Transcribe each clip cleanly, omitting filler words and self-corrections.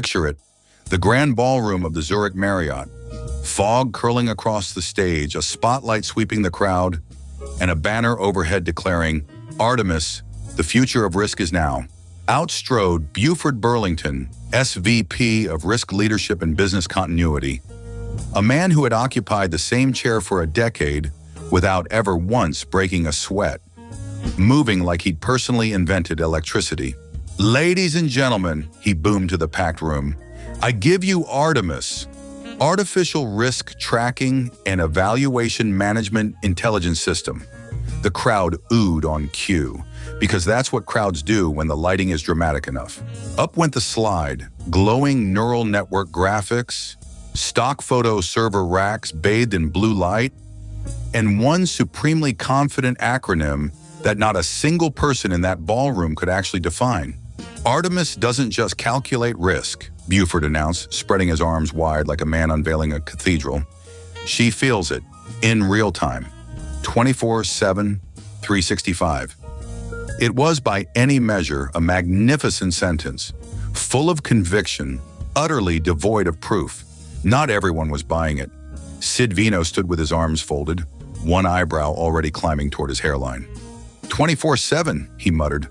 Picture it, the grand ballroom of the Zurich Marriott. Fog curling across the stage, a spotlight sweeping the crowd, and a banner overhead declaring, "Artemis, the future of risk is now." Out strode Buford Burlington, SVP of Risk Leadership and Business Continuity, a man who had occupied the same chair for a decade without ever once breaking a sweat, moving like he'd personally invented electricity. "Ladies and gentlemen," he boomed to the packed room, "I give you Artemis, Artificial Risk Tracking and Evaluation Management Intelligence System." The crowd oohed on cue, because that's what crowds do when the lighting is dramatic enough. Up went the slide, glowing neural network graphics, stock photo server racks bathed in blue light, and one supremely confident acronym that not a single person in that ballroom could actually define. "Artemis doesn't just calculate risk," Buford announced, spreading his arms wide like a man unveiling a cathedral. "She feels it, in real time, 24/7, 365. It was by any measure a magnificent sentence, full of conviction, utterly devoid of proof. Not everyone was buying it. Sid Vino stood with his arms folded, one eyebrow already climbing toward his hairline. 24/7, he muttered.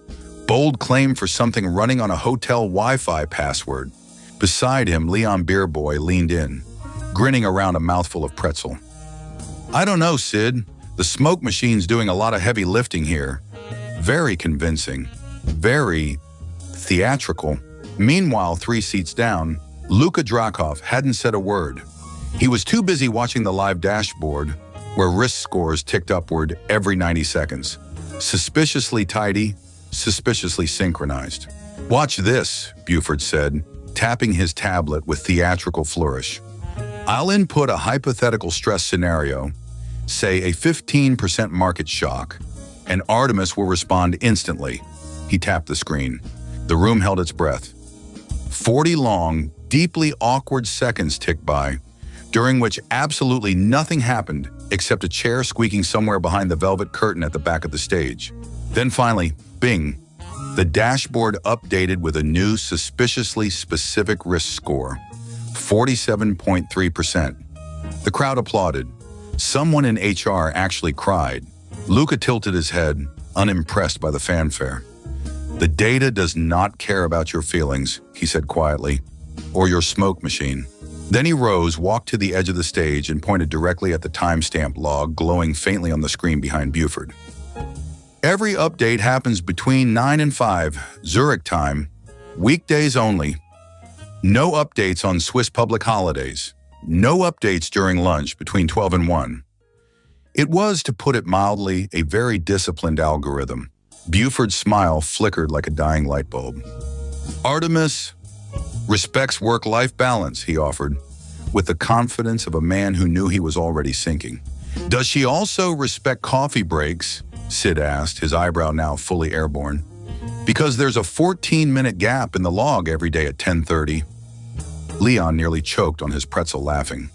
Bold claim for something running on a hotel Wi-Fi password. Beside him, Leon Beerboy leaned in, grinning around a mouthful of pretzel. "I don't know, Sid. The smoke machine's doing a lot of heavy lifting here." Very convincing. Very theatrical. Meanwhile, 3 seats down, Luka Drakov hadn't said a word. He was too busy watching the live dashboard, where risk scores ticked upward every 90 seconds. Suspiciously tidy, suspiciously synchronized. "Watch this," Buford said, tapping his tablet with theatrical flourish. "I'll input a hypothetical stress scenario, say a 15% market shock, and Artemis will respond instantly." He tapped the screen. The room held its breath. 40 long, deeply awkward seconds ticked by, during which absolutely nothing happened except a chair squeaking somewhere behind the velvet curtain at the back of the stage. Then finally, bing, the dashboard updated with a new suspiciously specific risk score, 47.3%. The crowd applauded. Someone in HR actually cried. Luka tilted his head, unimpressed by the fanfare. "The data does not care about your feelings," he said quietly, "or your smoke machine." Then he rose, walked to the edge of the stage, and pointed directly at the timestamp log glowing faintly on the screen behind Buford. "Every update happens between 9 and 5, Zurich time, weekdays only. No updates on Swiss public holidays. No updates during lunch between 12 and 1. It was, to put it mildly, a very disciplined algorithm. Buford's smile flickered like a dying light bulb. "Artemis respects work-life balance," he offered, with the confidence of a man who knew he was already sinking. "Does she also respect coffee breaks?" Sid asked, his eyebrow now fully airborne. "Because there's a 14-minute gap in the log every day at 10:30. Leon nearly choked on his pretzel, laughing.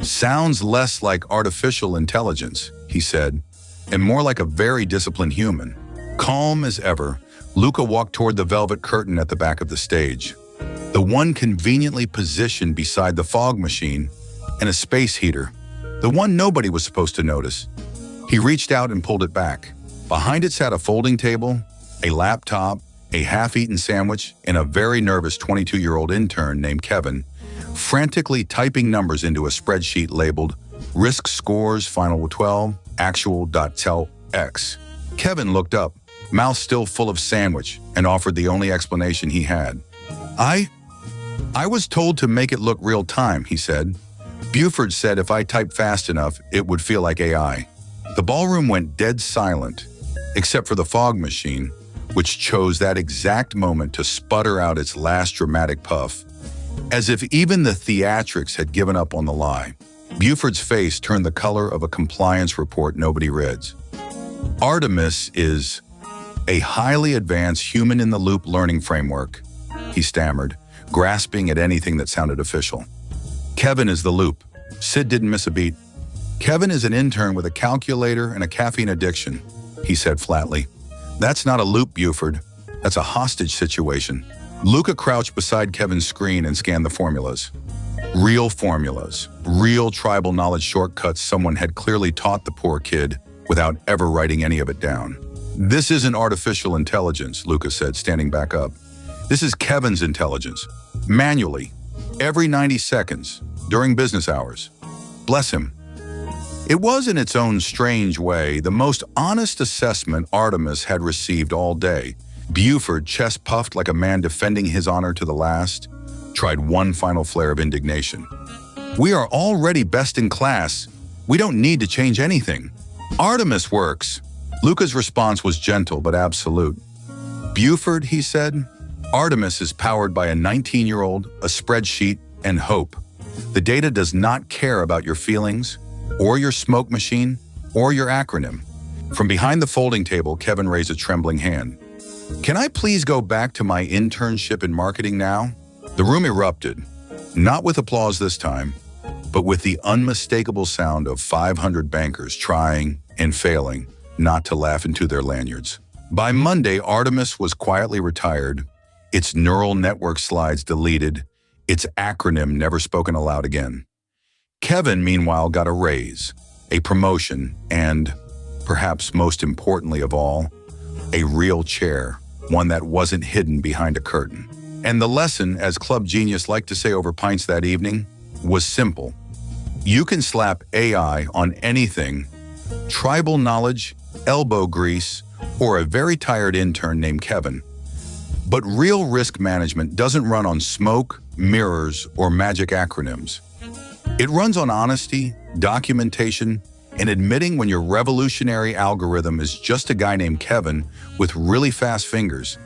"Sounds less like artificial intelligence," he said, "and more like a very disciplined human." Calm as ever, Luka walked toward the velvet curtain at the back of the stage, the one conveniently positioned beside the fog machine and a space heater, the one nobody was supposed to notice. He reached out and pulled it back. Behind it sat a folding table, a laptop, a half-eaten sandwich, and a very nervous 22-year-old intern named Kevin, frantically typing numbers into a spreadsheet labeled Risk Scores Final 12, Actual.tel.x. Kevin looked up, mouth still full of sandwich, and offered the only explanation he had. I was told to make it look real time," he said. "Buford said if I typed fast enough, it would feel like AI." The ballroom went dead silent, except for the fog machine, which chose that exact moment to sputter out its last dramatic puff, as if even the theatrics had given up on the lie. Buford's face turned the color of a compliance report nobody reads. "Artemis is a highly advanced human-in-the-loop learning framework," he stammered, grasping at anything that sounded official. "Kevin is the loop." Sid didn't miss a beat. "Kevin is an intern with a calculator and a caffeine addiction," he said flatly. "That's not a loop, Buford. That's a hostage situation." Luca crouched beside Kevin's screen and scanned the formulas. Real tribal knowledge shortcuts someone had clearly taught the poor kid without ever writing any of it down. "This isn't artificial intelligence," Luca said, standing back up. "This is Kevin's intelligence. Manually. Every 90 seconds. During business hours. Bless him." It was, in its own strange way, the most honest assessment Artemis had received all day. Buford, chest puffed like a man defending his honor to the last, tried one final flare of indignation. "We are already best in class. We don't need to change anything. Artemis works." Luca's response was gentle but absolute. "Buford," he said, "Artemis is powered by a 19-year-old, a spreadsheet, and hope. The data does not care about your feelings, or your smoke machine, or your acronym." From behind the folding table, Kevin raised a trembling hand. "Can I please go back to my internship in marketing now?" The room erupted, not with applause this time, but with the unmistakable sound of 500 bankers trying and failing not to laugh into their lanyards. By Monday, Artemis was quietly retired, its neural network slides deleted, its acronym never spoken aloud again. Kevin, meanwhile, got a raise, a promotion, and, perhaps most importantly of all, a real chair, one that wasn't hidden behind a curtain. And the lesson, as Club Genius liked to say over pints that evening, was simple. You can slap AI on anything, tribal knowledge, elbow grease, or a very tired intern named Kevin. But real risk management doesn't run on smoke, mirrors, or magic acronyms. It runs on honesty, documentation, and admitting when your revolutionary algorithm is just a guy named Kevin with really fast fingers